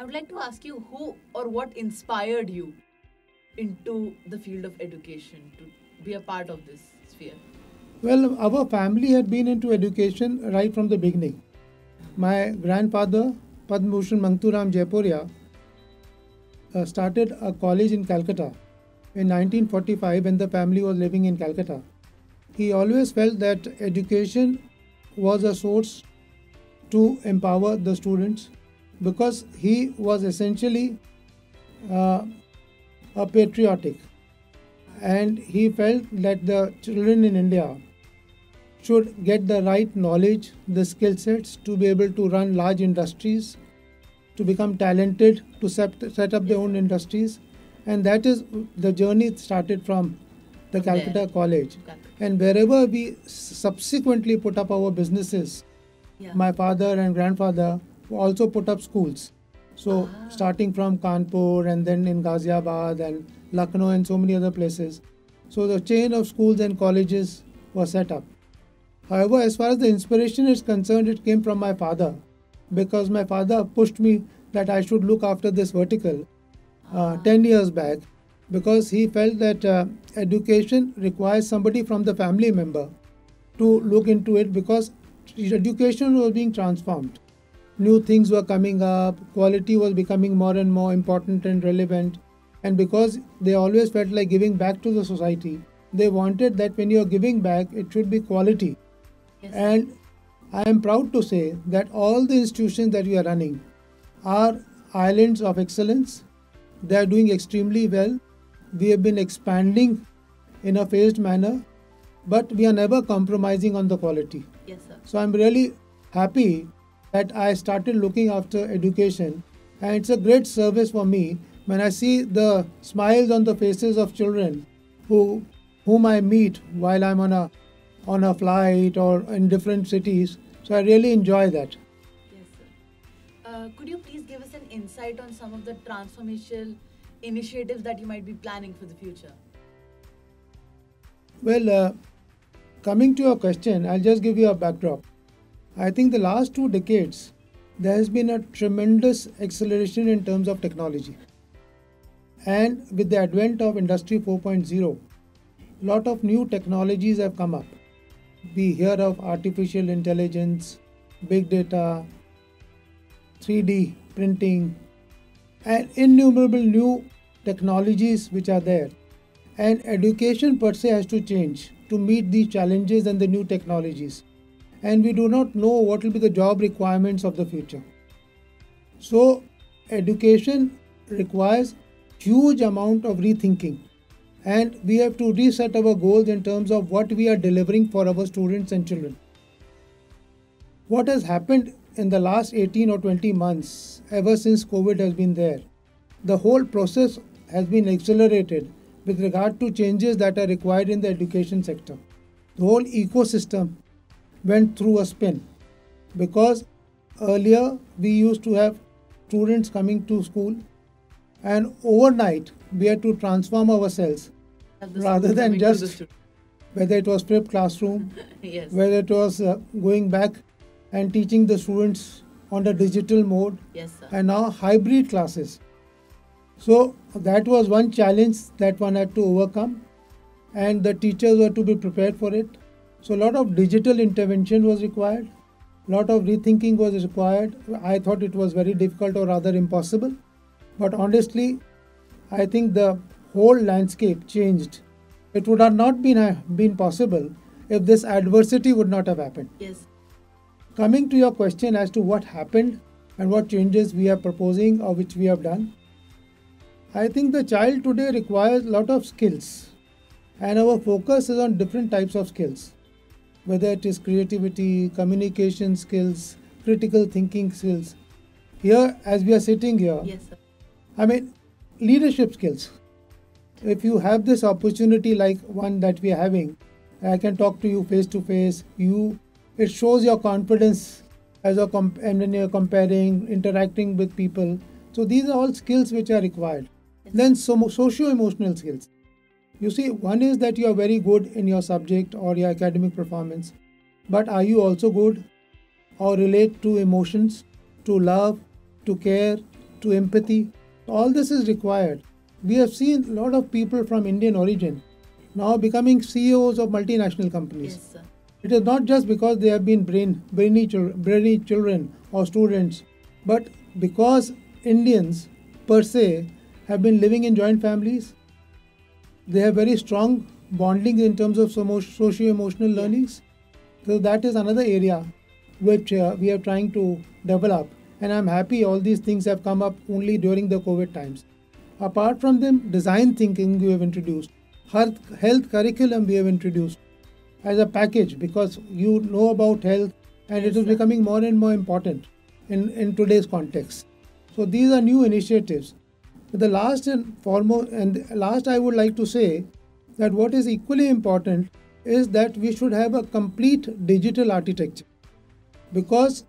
I would like to ask you who or what inspired you into the field of education to be a part of this sphere? Well, our family had been into education right from the beginning. My grandfather, Padma Bhushan Mangturam Jaipuria, started a college in Calcutta in 1945 when the family was living in Calcutta. He always felt that education was a source to empower the students because he was essentially uh, a patriotic, and he felt that the children in India should get the right knowledge, the skill sets to be able to run large industries, to become talented, to set up their own industries. And that is the journey started from the From there. Calcutta College. Calcutta. And wherever we subsequently put up our businesses, Yeah. my father and grandfather also put up schools. So, starting from Kanpur and then in Ghaziabad and Lucknow and so many other places. So, the chain of schools and colleges was set up. However, as far as the inspiration is concerned, it came from my father because my father pushed me that I should look after this vertical 10 years back because he felt that education requires somebody from the family member to look into it because education was being transformed. New things were coming up, quality was becoming more and more important and relevant. And because they always felt like giving back to the society, they wanted that when you're giving back, it should be quality. Yes. And I am proud to say that all the institutions that we are running are islands of excellence. They are doing extremely well. We have been expanding in a phased manner, but we are never compromising on the quality. Yes, sir. So I'm really happy that I started looking after education, and it's a great service for me when I see the smiles on the faces of children whom I meet while I'm on a flight or in different cities. So I really enjoy that. Yes, sir. Could you please give us an insight on some of the transformational initiatives that you might be planning for the future? Well, coming to your question, I'll just give you a backdrop. I think the last 2 decades, there has been a tremendous acceleration in terms of technology. And with the advent of Industry 4.0, a lot of new technologies have come up. We hear of artificial intelligence, big data, 3D printing, and innumerable new technologies which are there. And education per se has to change to meet these challenges and the new technologies. And we do not know what will be the job requirements of the future. So, education requires huge amount of rethinking, and we have to reset our goals in terms of what we are delivering for our students and children. What has happened in the last 18 or 20 months, ever since COVID has been there, the whole process has been accelerated with regard to changes that are required in the education sector. The whole ecosystem went through a spin because earlier we used to have students coming to school, and overnight we had to transform ourselves Have the rather school than coming to the just student. whether it was flipped classroom, Yes. whether it was going back and teaching the students on the digital mode, Yes, sir. and now hybrid classes. So that was one challenge that one had to overcome, and the teachers were to be prepared for it. So a lot of digital intervention was required, a lot of rethinking was required. I thought it was very difficult or rather impossible, but honestly, I think the whole landscape changed. It would have not been possible if this adversity would not have happened. Yes. Coming to your question as to what happened and what changes we are proposing or which we have done, I think the child today requires a lot of skills, and our focus is on different types of skills, whether it is creativity, communication skills, critical thinking skills. Here, as we are sitting here, Yes, sir. I mean, leadership skills. If you have this opportunity like one that we are having, I can talk to you face to face. It shows your confidence and when you're comparing, interacting with people. So these are all skills which are required. Yes. Then some socio-emotional skills. You see, one is that you are very good in your subject or your academic performance, but are you also good or relate to emotions, to love, to care, to empathy. All this is required. We have seen a lot of people from Indian origin now becoming CEOs of multinational companies. Yes, sir. It is not just because they have been brainy children or students, but because Indians per se have been living in joint families. They have very strong bonding in terms of socio-emotional learnings. So that is another area which we are trying to develop. And I'm happy all these things have come up only during the COVID times. Apart from them, design thinking we have introduced, health curriculum we have introduced as a package, because you know about health and it is becoming more and more important in today's context. So these are new initiatives. But the last and foremost, and last I would like to say that what is equally important is that we should have a complete digital architecture, because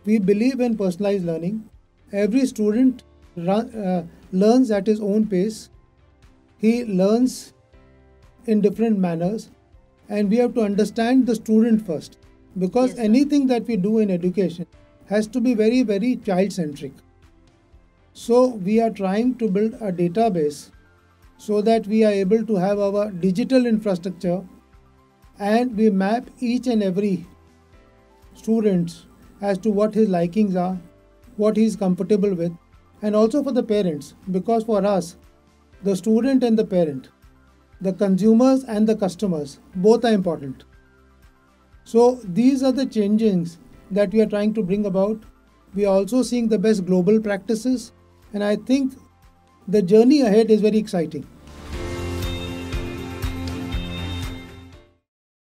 we believe in personalized learning. Every student learns at his own pace. He learns in different manners, and we have to understand the student first, because anything that we do in education has to be very, very child centric. So we are trying to build a database so that we are able to have our digital infrastructure, and we map each and every student as to what his likings are, what he is comfortable with, and also for the parents, because for us, the student and the parent, the consumers and the customers, both are important. So these are the changes that we are trying to bring about. We are also seeing the best global practices, and I think the journey ahead is very exciting.